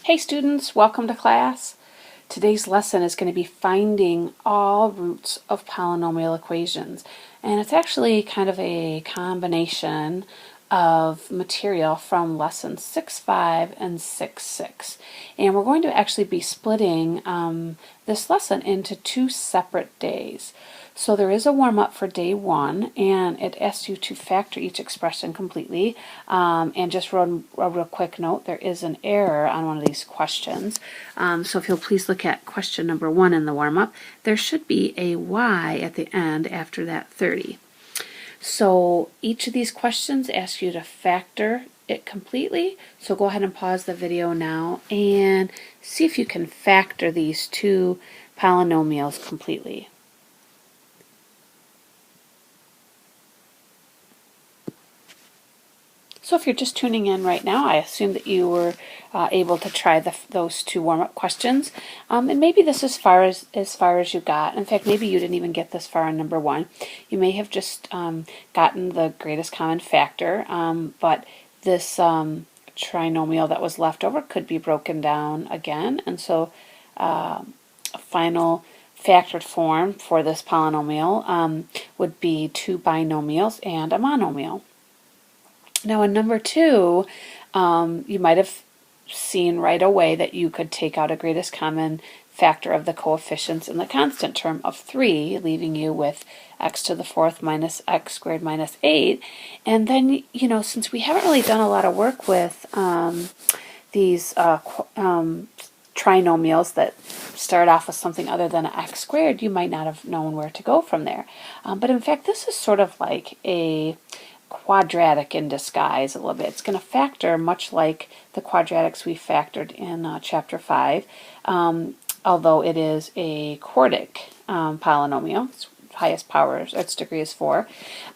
Hey students, welcome to class. Today's lesson is going to be finding all roots of polynomial equations. And it's actually kind of a combination of material from lessons 6.5 and 6.6. And we're going to actually be splitting this lesson into two separate days. So there is a warm-up for day 1, and it asks you to factor each expression completely. And just a real quick note, there is an error on one of these questions. So if you'll please look at question number 1 in the warm-up, there should be a y at the end after that 30. So each of these questions asks you to factor it completely. So go ahead and pause the video now and see if you can factor these two polynomials completely. So if you're just tuning in right now, I assume that you were able to try those two warm-up questions. And maybe this is as far as you got. In fact, maybe you didn't even get this far on number 1. You may have just gotten the greatest common factor, but this trinomial that was left over could be broken down again. And so a final factored form for this polynomial would be two binomials and a monomial. Now in number 2, you might have seen right away that you could take out a greatest common factor of the coefficients in the constant term of 3, leaving you with x to the 4th minus x squared minus 8. And then, you know, since we haven't really done a lot of work with these trinomials that start off with something other than x squared, you might not have known where to go from there. But in fact, this is sort of like a quadratic in disguise a little bit. It's going to factor much like the quadratics we factored in chapter 5, although it is a quartic polynomial. Its highest power, its degree is 4.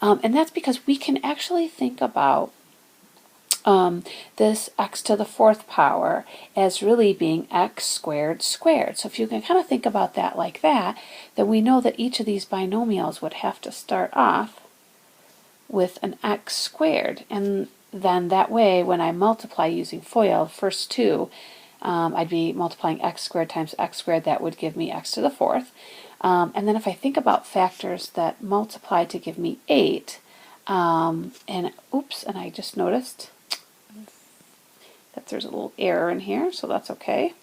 And that's because we can actually think about this x to the 4th power as really being x squared squared. So if you can kind of think about that like that, then we know that each of these binomials would have to start off with an x squared, and then that way when I multiply using FOIL, the first two, I'd be multiplying x squared times x squared. That would give me x to the 4th. And then if I think about factors that multiply to give me 8, and oops, and I just noticed that there's a little error in here, so that's okay.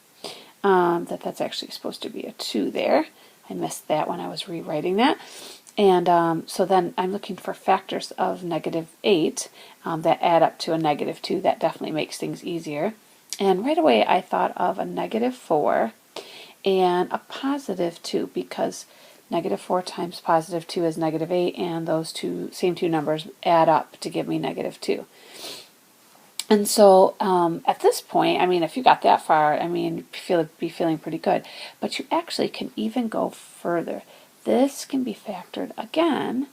That's actually supposed to be a 2 there. I missed that when I was rewriting that. And so then I'm looking for factors of -8 that add up to a -2. That definitely makes things easier. And right away I thought of a -4 and a +2, because -4 times +2 is -8, and those same two numbers add up to give me -2. And so at this point, I mean, if you got that far, I mean, be feeling pretty good. But you actually can even go further. This can be factored again,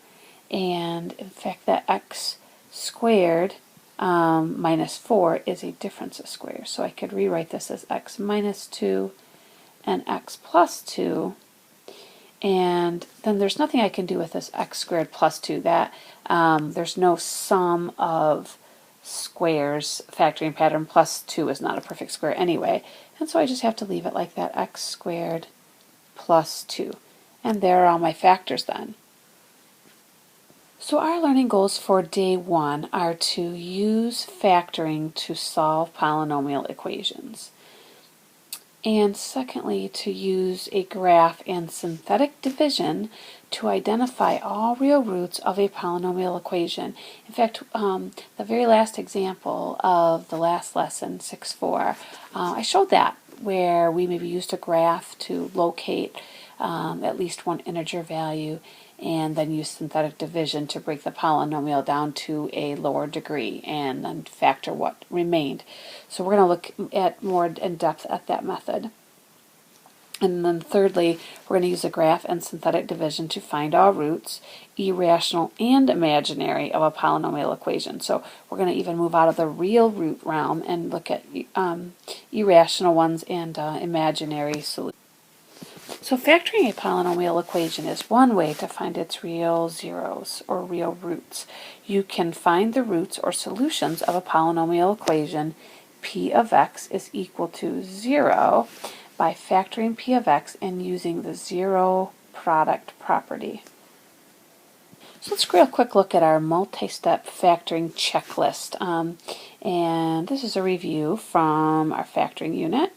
and in fact that x squared minus 4 is a difference of squares. So I could rewrite this as x minus 2 and x plus 2, and then there's nothing I can do with this x squared plus 2. That there's no sum of squares factoring pattern. Plus 2 is not a perfect square anyway, and so I just have to leave it like that, x squared plus 2. And there are all my factors then. So our learning goals for day 1 are to use factoring to solve polynomial equations. And secondly, to use a graph and synthetic division to identify all real roots of a polynomial equation. In fact, the very last example of the last lesson, 6.4, I showed that, where we maybe used a graph to locate at least one integer value, and then use synthetic division to break the polynomial down to a lower degree and then factor what remained. So we're going to look at more in depth at that method. And then thirdly, we're going to use a graph and synthetic division to find all roots, irrational and imaginary, of a polynomial equation. So we're going to even move out of the real root realm and look at irrational ones and imaginary solutions. So factoring a polynomial equation is one way to find its real zeros or real roots. You can find the roots or solutions of a polynomial equation p of x is equal to 0 by factoring p of x and using the zero product property. So let's real quick look at our multi-step factoring checklist. And this is a review from our factoring unit.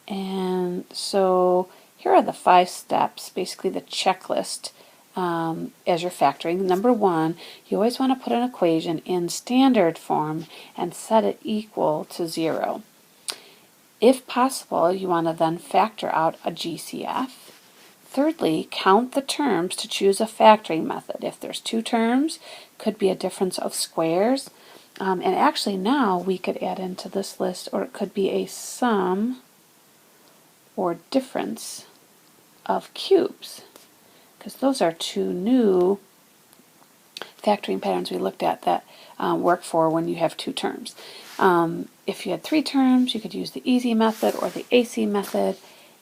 And so here are the 5 steps, basically the checklist as you're factoring. Number 1, you always want to put an equation in standard form and set it equal to 0. If possible, you want to then factor out a GCF. Thirdly, count the terms to choose a factoring method. If there's 2 terms, could be a difference of squares. And actually now we could add into this list, or it could be a sum or difference of cubes, because those are 2 new factoring patterns we looked at that work for when you have 2 terms. If you had 3 terms, you could use the easy method or the AC method.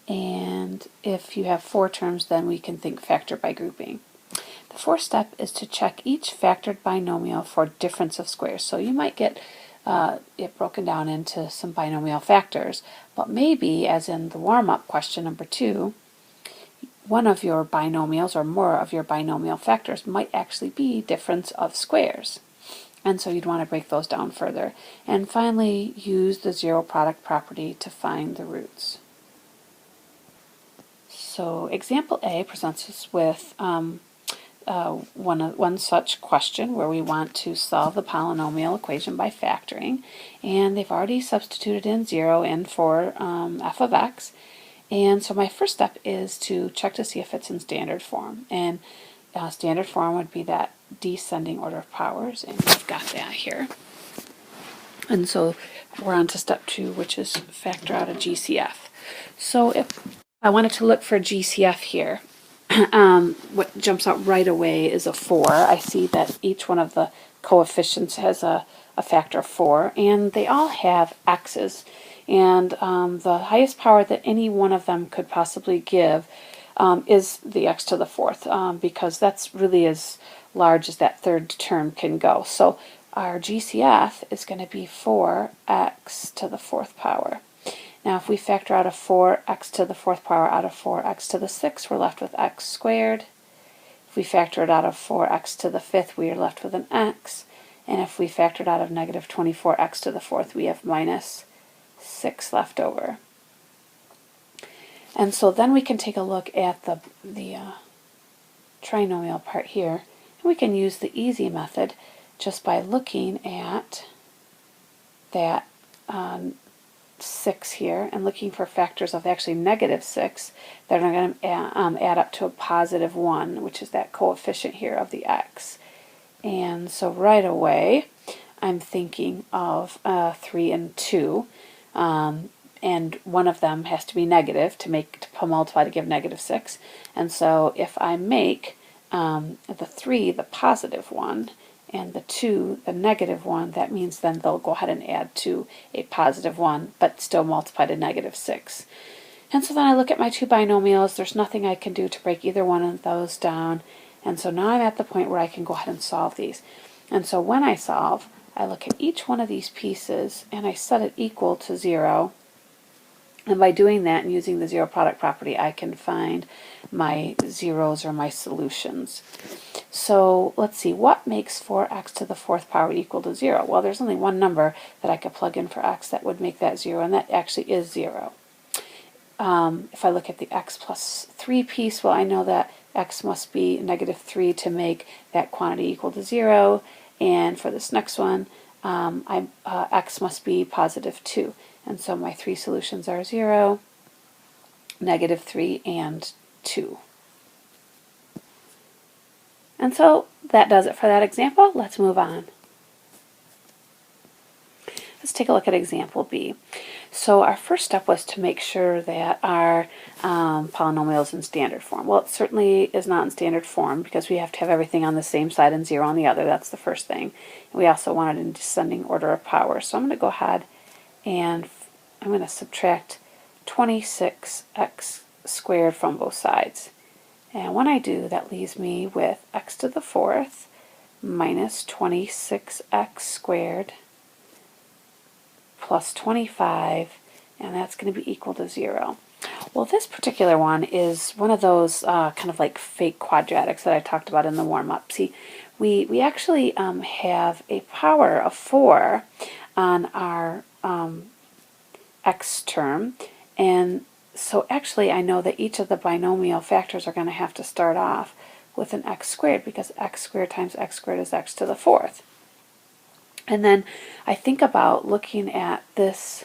And if you have 4 terms, then we can think factor by grouping. The 4th step is to check each factored binomial for difference of squares. So you might get it broken down into some binomial factors, but maybe, as in the warm-up question number 2, one of your binomials or more of your binomial factors might actually be difference of squares. And so you'd want to break those down further. And finally, use the zero product property to find the roots. So example A presents us with one such question where we want to solve the polynomial equation by factoring, and they've already substituted in 0 in for f of x. And so my first step is to check to see if it's in standard form, and standard form would be that descending order of powers, and we've got that here. And so we're on to step 2, which is factor out a GCF. So if I wanted to look for GCF here, what jumps out right away is a 4. I see that each one of the coefficients has a factor of 4, and they all have x's. And the highest power that any one of them could possibly give is the x to the 4th, because that's really as large as that 3rd term can go. So our GCF is going to be 4x to the 4th power. Now if we factor out a 4x to the 4th power out of 4x to the 6th, we're left with x squared. If we factor it out of 4x to the 5th, we are left with an x. And if we factor it out of negative 24x to the 4th, we have minus 6 left over. And so then we can take a look at the trinomial part here, and we can use the easy method just by looking at that 6 here and looking for factors of actually negative 6 that are going to add up to a positive 1, which is that coefficient here of the x. And so right away I'm thinking of 3 and 2, and one of them has to be negative to multiply to give negative 6. And so if I make the 3 the positive 1 and the 2 the negative 1, that means then they'll go ahead and add to a positive 1, but still multiply to negative 6. And so then I look at my 2 binomials. There's nothing I can do to break either one of those down. And so now I'm at the point where I can go ahead and solve these. And so when I solve, I look at each one of these pieces and I set it equal to 0. And by doing that and using the zero product property, I can find my zeros or my solutions. So let's see, what makes 4x to the 4th power equal to 0? Well, there's only one number that I could plug in for x that would make that 0, and that actually is 0. If I look at the x plus 3 piece, well, I know that x must be negative 3 to make that quantity equal to 0. And for this next one, x must be positive 2. And so my 3 solutions are 0, negative 3, and 2. And so that does it for that example. Let's move on. Let's take a look at example B. So our first step was to make sure that our polynomial is in standard form. Well, it certainly is not in standard form because we have to have everything on the same side and 0 on the other. That's the first thing. And we also want it in descending order of power. So I'm going to go ahead and I'm going to subtract 26x squared from both sides. And when I do, that leaves me with x to the 4th minus 26x squared plus 25, and that's going to be equal to 0. Well, this particular one is one of those kind of like fake quadratics that I talked about in the warm-up. See, we actually have a power of 4 on our x term, and so actually I know that each of the binomial factors are going to have to start off with an x squared, because x squared times x squared is x to the 4th. And then I think about looking at this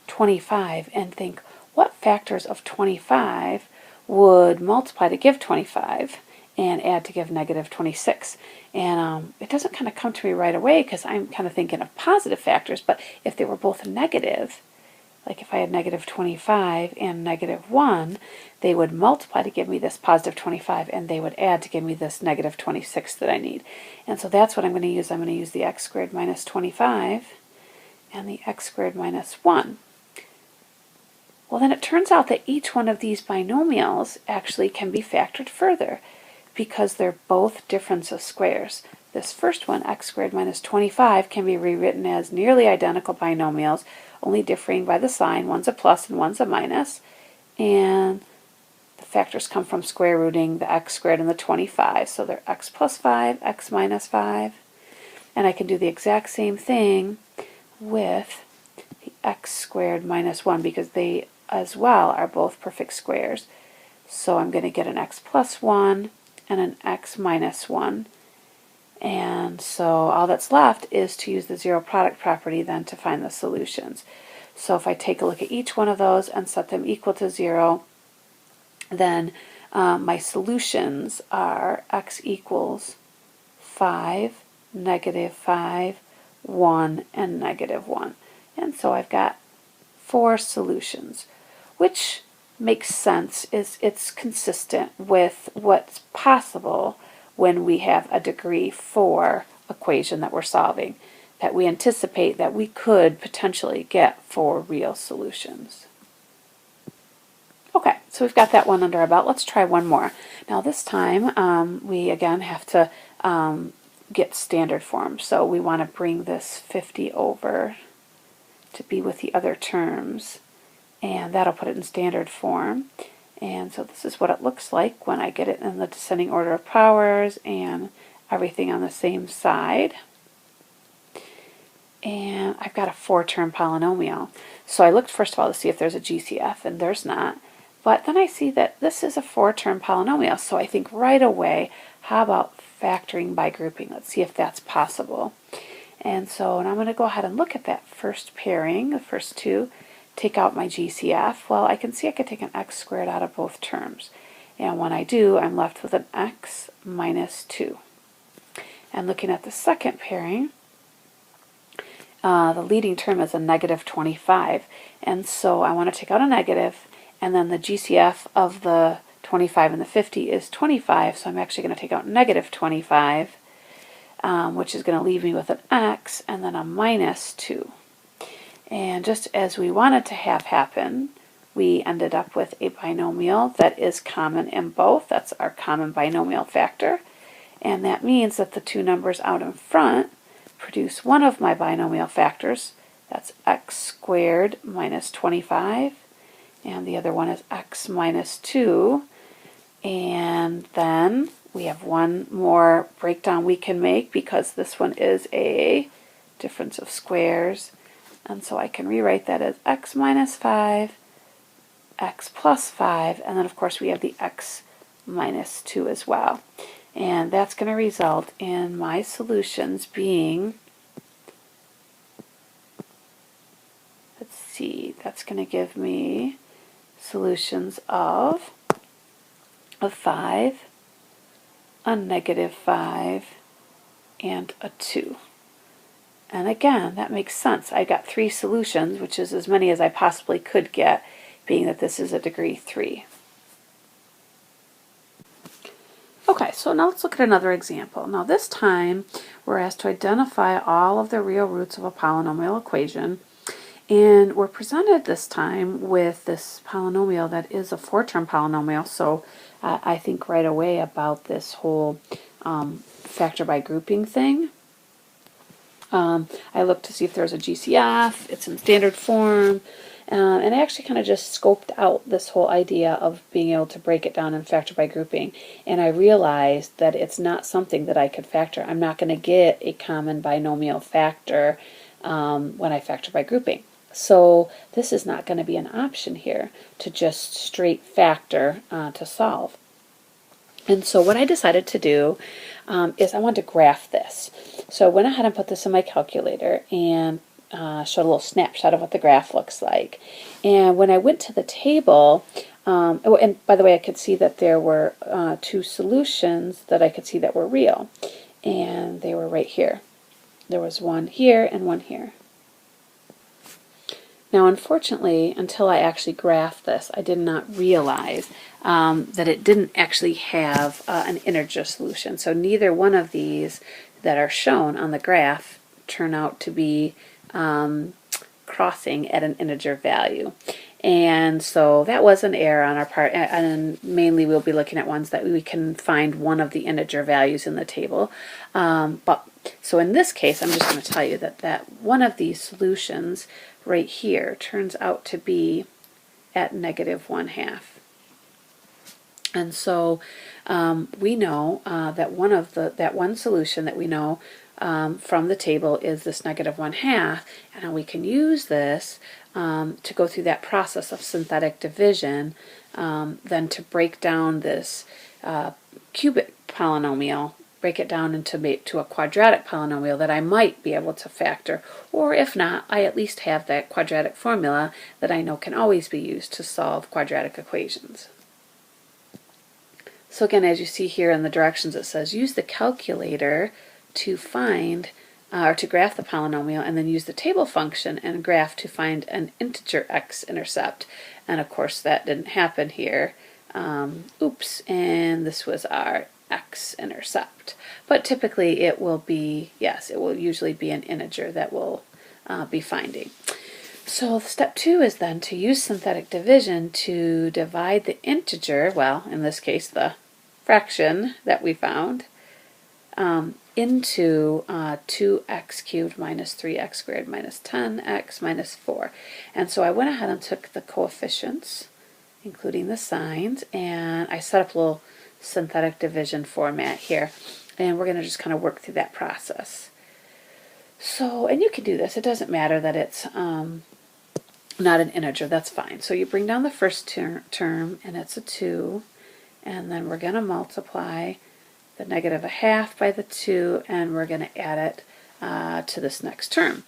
25 and think, what factors of 25 would multiply to give 25 and add to give negative 26? And it doesn't kind of come to me right away because I'm kind of thinking of positive factors, but if they were both negative, like if I had negative 25 and negative 1, they would multiply to give me this positive 25, and they would add to give me this negative 26 that I need. And so that's what I'm going to use. I'm going to use the x squared minus 25 and the x squared minus 1. Well, then it turns out that each one of these binomials actually can be factored further because they're both difference of squares. This first one, x squared minus 25, can be rewritten as nearly identical binomials, only differing by the sign. One's a plus and one's a minus. And the factors come from square rooting the x squared and the 25. So they're x plus 5, x minus 5. And I can do the exact same thing with the x squared minus 1 because they as well are both perfect squares. So I'm going to get an x plus 1 and an x minus 1. And so all that's left is to use the zero product property then to find the solutions. So if I take a look at each one of those and set them equal to 0, then my solutions are x equals 5, negative 5, 1, and negative 1. And so I've got 4 solutions, which makes sense. It's consistent with what's possible when we have a degree 4 equation that we're solving, that we anticipate that we could potentially get 4 real solutions. Okay, so we've got that one under our belt. Let's try one more. Now this time we again have to get standard form. So we want to bring this 50 over to be with the other terms, and that'll put it in standard form. And so this is what it looks like when I get it in the descending order of powers and everything on the same side. And I've got a 4-term polynomial. So I looked first of all to see if there's a GCF, and there's not. But then I see that this is a 4-term polynomial. So I think right away, how about factoring by grouping? Let's see if that's possible. And so I'm going to go ahead and look at that first pairing, the first two. Take out my GCF. Well, I can see I could take an x squared out of both terms. And when I do, I'm left with an x minus 2. And looking at the second pairing, the leading term is a negative 25. And so I want to take out a negative, and then the GCF of the 25 and the 50 is 25, so I'm actually going to take out negative 25, which is going to leave me with an x and then a minus 2. And just as we wanted to have happen, we ended up with a binomial that is common in both. That's our common binomial factor. And that means that the two numbers out in front produce one of my binomial factors. That's x squared minus 25. And the other one is x minus 2. And then we have one more breakdown we can make because this one is a difference of squares. And so I can rewrite that as x minus 5, x plus 5, and then of course we have the x minus 2 as well. And that's going to result in my solutions being, let's see, that's going to give me solutions of a 5, a negative 5, and a 2. And again, that makes sense. I got 3 solutions, which is as many as I possibly could get, being that this is a degree 3. Okay, so now let's look at another example. Now this time, we're asked to identify all of the real roots of a polynomial equation. And we're presented this time with this polynomial that is a 4-term polynomial. So I think right away about this whole factor by grouping thing. I looked to see if there was a GCF, it's in standard form, and I actually kind of just scoped out this whole idea of being able to break it down and factor by grouping, and I realized that it's not something that I could factor. I'm not going to get a common binomial factor when I factor by grouping. So this is not going to be an option here to just straight factor to solve. And so what I decided to do is I wanted to graph this. So I went ahead and put this in my calculator and showed a little snapshot of what the graph looks like. And when I went to the table, oh, and by the way, I could see that there were two solutions that I could see that were real. And they were right here. There was one here and one here. Now, unfortunately, until I actually graphed this, I did not realize that it didn't actually have an integer solution. So neither one of these that are shown on the graph turn out to be crossing at an integer value. And so that was an error on our part, and mainly we'll be looking at ones that we can find one of the integer values in the table. So in this case, I'm just going to tell you that one of these solutions right here turns out to be at -1/2. And so we know that one solution that we know from the table is this -1/2, and now we can use this to go through that process of synthetic division, then to break down this cubic polynomial, break it down to a quadratic polynomial that I might be able to factor, or if not, I at least have that quadratic formula that I know can always be used to solve quadratic equations. So again, as you see here in the directions, it says use the calculator to find or to graph the polynomial, and then use the table function and graph to find an integer x-intercept. And of course that didn't happen here. Oops, and this was our x-intercept. But typically it will be, yes, it will usually be an integer that we'll be finding. So step 2 is then to use synthetic division to divide the integer, well, in this case the fraction that we found, into 2x cubed minus 3x squared minus 10x minus 4. And so I went ahead and took the coefficients, including the signs, and I set up a little synthetic division format here. And we're going to just kind of work through that process. So, and you can do this. It doesn't matter that it's not an integer. That's fine. So you bring down the first term, and it's a 2. And then we're going to multiply the -1/2 by the 2, and we're going to add it to this next term.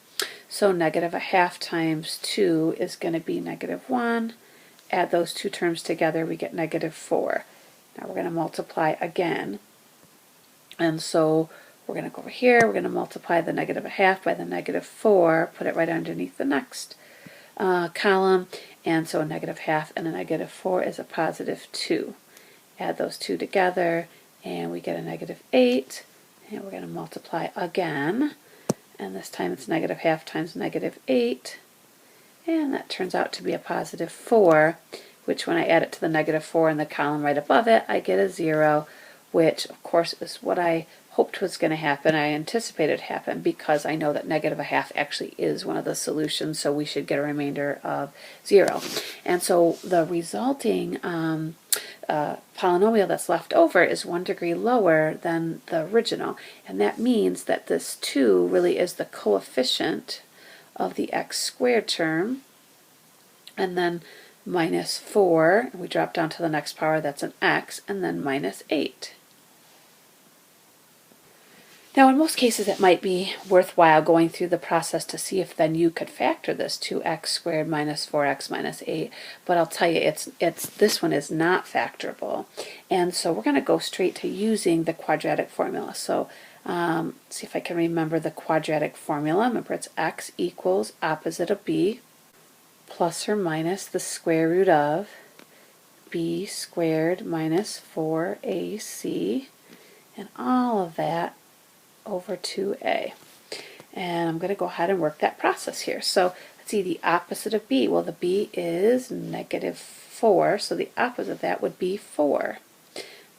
So -1/2 times 2 is going to be -1. Add those two terms together, we get -4. Now we're going to multiply again. And so we're going to go over here, we're going to multiply the -1/2 by the -4, put it right underneath the next column, and so a -1/2 and a -4 is a +2. Add those two together, and we get a -8, and we're going to multiply again, and this time it's -1/2 times -8, and that turns out to be a +4, which when I add it to the -4 in the column right above it, I get a 0, which of course is what I hoped was going to happen. I anticipated happen because I know that -1/2 actually is one of the solutions, so we should get a remainder of 0. And so the resulting polynomial that's left over is 1 degree lower than the original, and that means that this 2 really is the coefficient of the x² term, and then -4, we drop down to the next power, that's an x, and then -8. Now, in most cases, it might be worthwhile going through the process to see if then you could factor this 2x² minus 4x minus 8. But I'll tell you, this one is not factorable, and so we're going to go straight to using the quadratic formula. So, see if I can remember the quadratic formula. Remember, it's x equals opposite of b plus or minus the square root of b squared minus 4ac, and all of that over 2a. And I'm going to go ahead and work that process here. So let's see, the opposite of b. Well, the b is -4, so the opposite of that would be 4.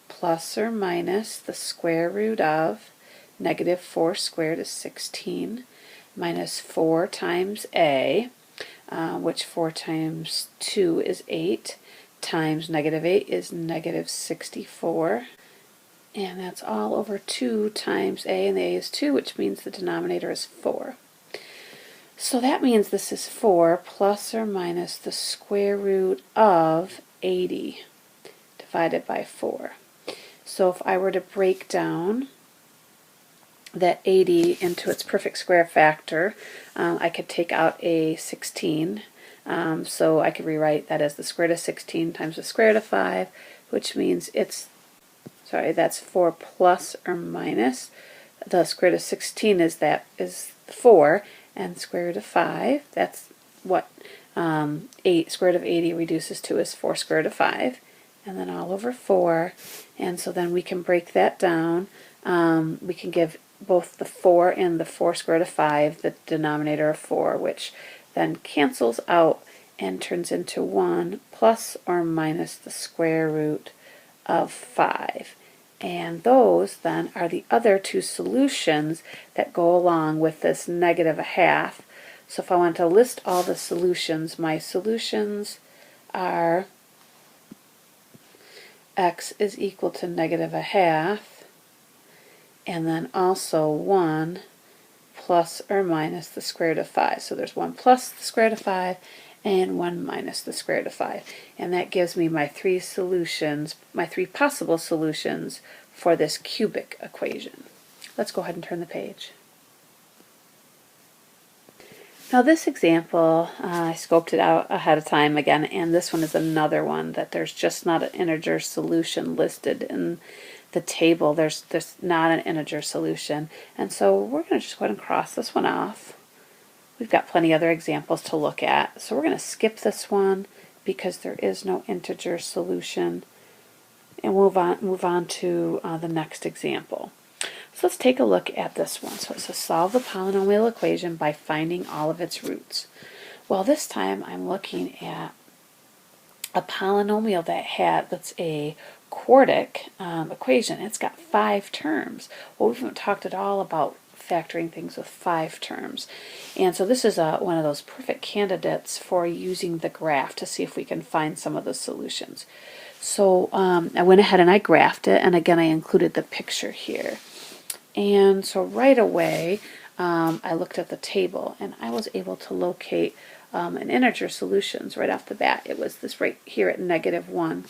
Plus or minus the square root of -4 squared is 16 minus 4 times a, which 4 times 2 is 8, times negative 8 is negative 64. And that's all over 2 times a, and the a is 2, which means the denominator is 4. So that means this is 4 plus or minus the square root of 80 divided by 4. So if I were to break down that 80 into its perfect square factor, I could take out a 16. So I could rewrite that as the square root of 16 times the square root of 5, which means that's 4 plus or minus. The square root of 16 is 4, and square root of 5, that's what square root of 80 reduces to, is 4 square root of 5, and then all over 4. And so then we can break that down. We can give both the 4 and the 4 square root of 5 the denominator of 4, which then cancels out and turns into 1 plus or minus the square root of 5. And those then are the other two solutions that go along with this negative a half. So if I want to list all the solutions, my solutions are x is equal to negative a half, and then also 1 plus or minus the square root of 5. So there's 1 plus the square root of 5 and 1 minus the square root of 5. And that gives me my three solutions, my three possible solutions for this cubic equation. Let's go ahead and turn the page. Now this example, I scoped it out ahead of time again, and this one is another one that there's just not an integer solution listed in the table. There's not an integer solution, and so we're going to just go ahead and cross this one off. We've got plenty other examples to look at, so we're going to skip this one because there is no integer solution, and move on to the next example. So let's take a look at this one. So it says solve the polynomial equation by finding all of its roots. Well, this time I'm looking at a polynomial that's a quartic equation. It's got 5 terms. Well, we haven't talked at all about factoring things with 5 terms. And so this is one of those perfect candidates for using the graph to see if we can find some of the solutions. So I went ahead and I graphed it, and again I included the picture here. And so right away I looked at the table and I was able to locate an integer solutions right off the bat. It was this right here at -1.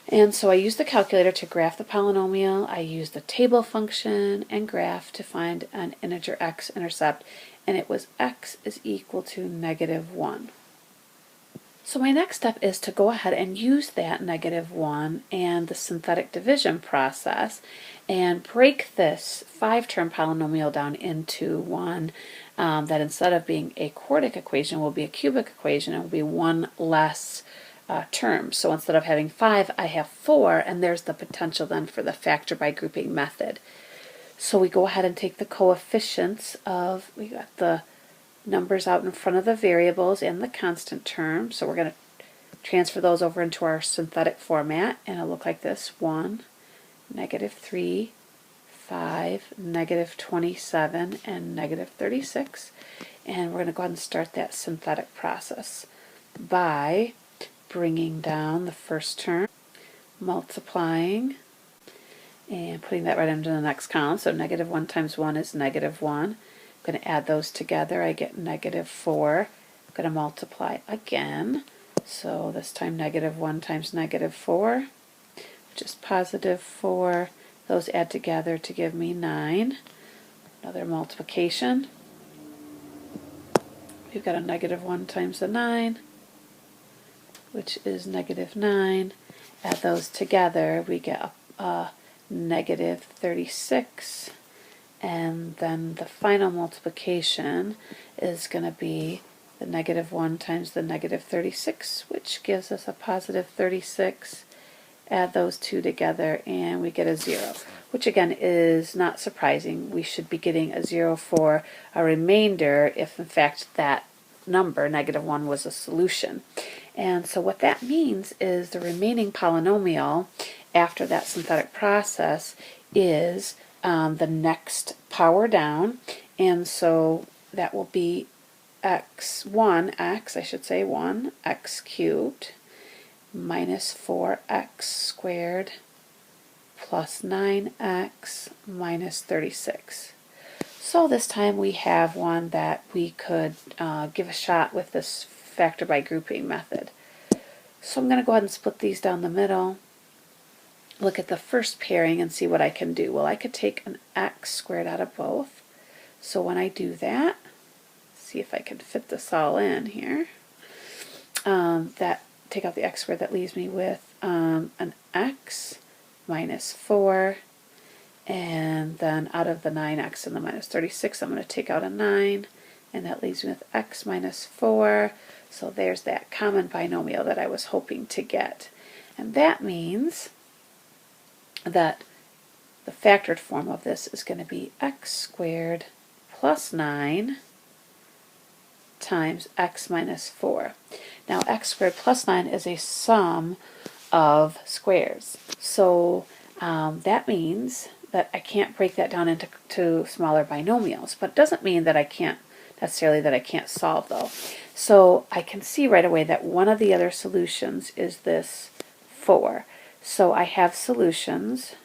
And so I used the calculator to graph the polynomial. I used the table function and graph to find an integer x-intercept, and it was x is equal to -1. So my next step is to go ahead and use that -1 and the synthetic division process and break this 5-term polynomial down into one that instead of being a quartic equation will be a cubic equation. It will be one less term. So instead of having 5, I have 4, and there's the potential then for the factor by grouping method. So we go ahead and take the coefficients of, we got the numbers out in front of the variables and the constant term. So we're going to transfer those over into our synthetic format, and it'll look like this: 1, -3, 5, -27, and -36. And we're going to go ahead and start that synthetic process by bringing down the first term, multiplying, and putting that right into the next column. So -1 times 1 is -1. I'm going to add those together. I get -4. I'm going to multiply again. So this time -1 times -4, which is +4. Those add together to give me 9. Another multiplication. We've got a -1 times the 9, which is -9. Add those together, we get a -36. And then the final multiplication is going to be the -1 times the -36, which gives us a +36. Add those two together and we get a 0, which again is not surprising. We should be getting a 0 for a remainder if in fact that number, -1, was a solution. And so what that means is the remaining polynomial after that synthetic process is the next power down, and so that will be I should say 1x cubed minus 4x squared plus 9x minus 36. So this time we have one that we could give a shot with this factor by grouping method. So I'm going to go ahead and split these down the middle, look at the first pairing and see what I can do. Well, I could take an x squared out of both. So when I do that, see if I can fit this all in here. Take out the x squared, that leaves me with an x minus 4, and then out of the 9x and the minus 36, I'm going to take out a 9, and that leaves me with x minus 4. So there's that common binomial that I was hoping to get. And that means that the factored form of this is going to be x squared plus 9 times x minus 4. Now x squared plus 9 is a sum of squares. So that means that I can't break that down into smaller binomials, but it doesn't mean that I can't solve though. So I can see right away that one of the other solutions is this 4. So I have solutions.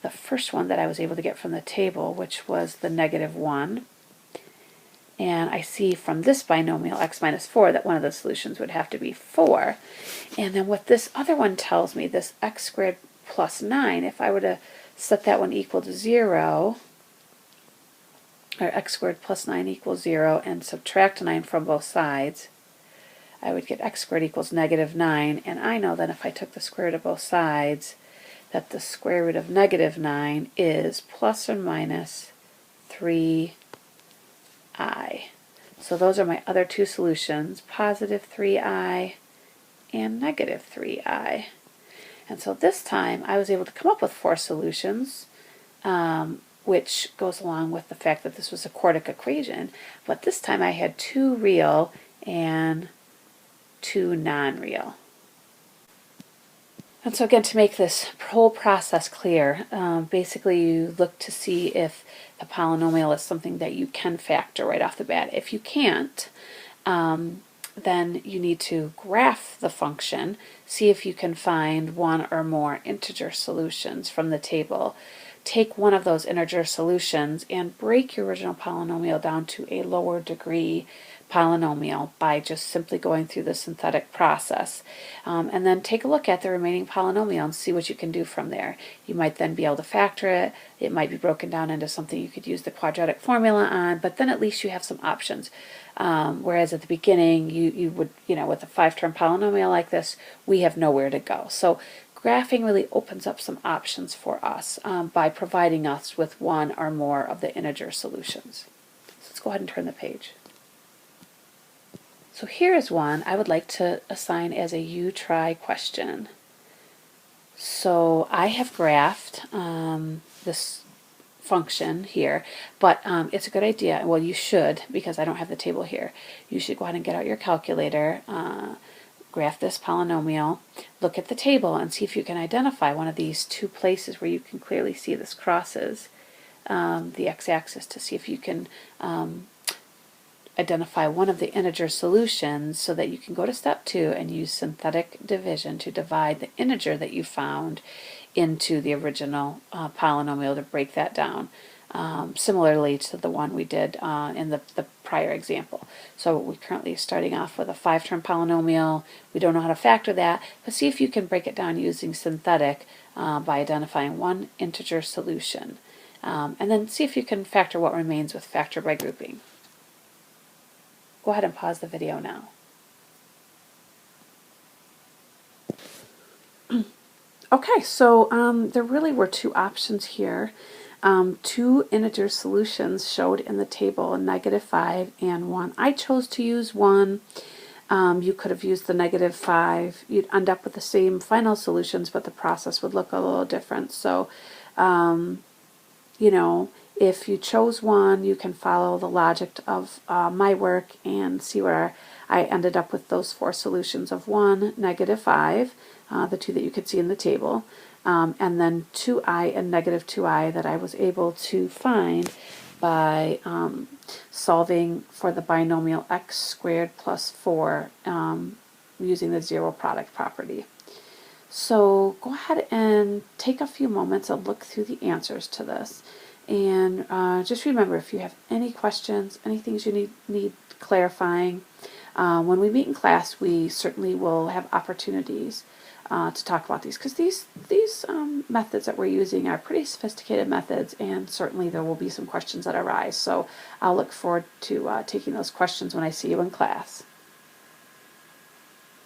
The first one that I was able to get from the table, which was the -1. And I see from this binomial, x minus 4, that one of the solutions would have to be 4. And then what this other one tells me, this x squared plus 9, if I were to set that one equal to 0, or x squared plus 9 equals 0, and subtract 9 from both sides, I would get x squared equals -9. And I know that if I took the square root of both sides, that the square root of -9 is plus or minus 3i. So those are my other two solutions, positive 3i and negative 3i. And so this time I was able to come up with 4 solutions, which goes along with the fact that this was a quartic equation. But this time I had 2 real and 2 non-real. And so again, to make this whole process clear, basically you look to see if the polynomial is something that you can factor right off the bat. If you can't, then you need to graph the function, see if you can find one or more integer solutions from the table. Take one of those integer solutions and break your original polynomial down to a lower degree polynomial by just simply going through the synthetic process. And then take a look at the remaining polynomial and see what you can do from there. You might then be able to factor it. It might be broken down into something you could use the quadratic formula on, but then at least you have some options. Whereas at the beginning, you would, with a 5-term polynomial like this, we have nowhere to go. So graphing really opens up some options for us by providing us with one or more of the integer solutions. So let's go ahead and turn the page. So here is one I would like to assign as a you try question. So I have graphed this function here, but it's a good idea. Well, you should, because I don't have the table here. You should go ahead and get out your calculator, graph this polynomial, look at the table, and see if you can identify one of these 2 places where you can clearly see this crosses the x-axis, to see if you can identify one of the integer solutions so that you can go to step 2 and use synthetic division to divide the integer that you found into the original polynomial to break that down, similarly to the one we did in the prior example. So we're currently starting off with a 5-term polynomial. We don't know how to factor that, but see if you can break it down using synthetic by identifying one integer solution. And then see if you can factor what remains with factor by grouping. Go ahead and pause the video now. Okay, so there really were 2 options here. 2 integer solutions showed in the table, -5 and 1. I chose to use 1. You could have used the -5. You'd end up with the same final solutions, but the process would look a little different. So, if you chose 1, you can follow the logic of my work and see where I ended up with those 4 solutions of 1, -5, the 2 that you could see in the table, and then 2i and -2i that I was able to find by solving for the binomial x squared plus 4 using the zero product property. So go ahead and take a few moments and look through the answers to this. And just remember, if you have any questions, any things you need clarifying, when we meet in class, we certainly will have opportunities to talk about these, because these methods that we're using are pretty sophisticated methods, and certainly there will be some questions that arise. So I'll look forward to taking those questions when I see you in class.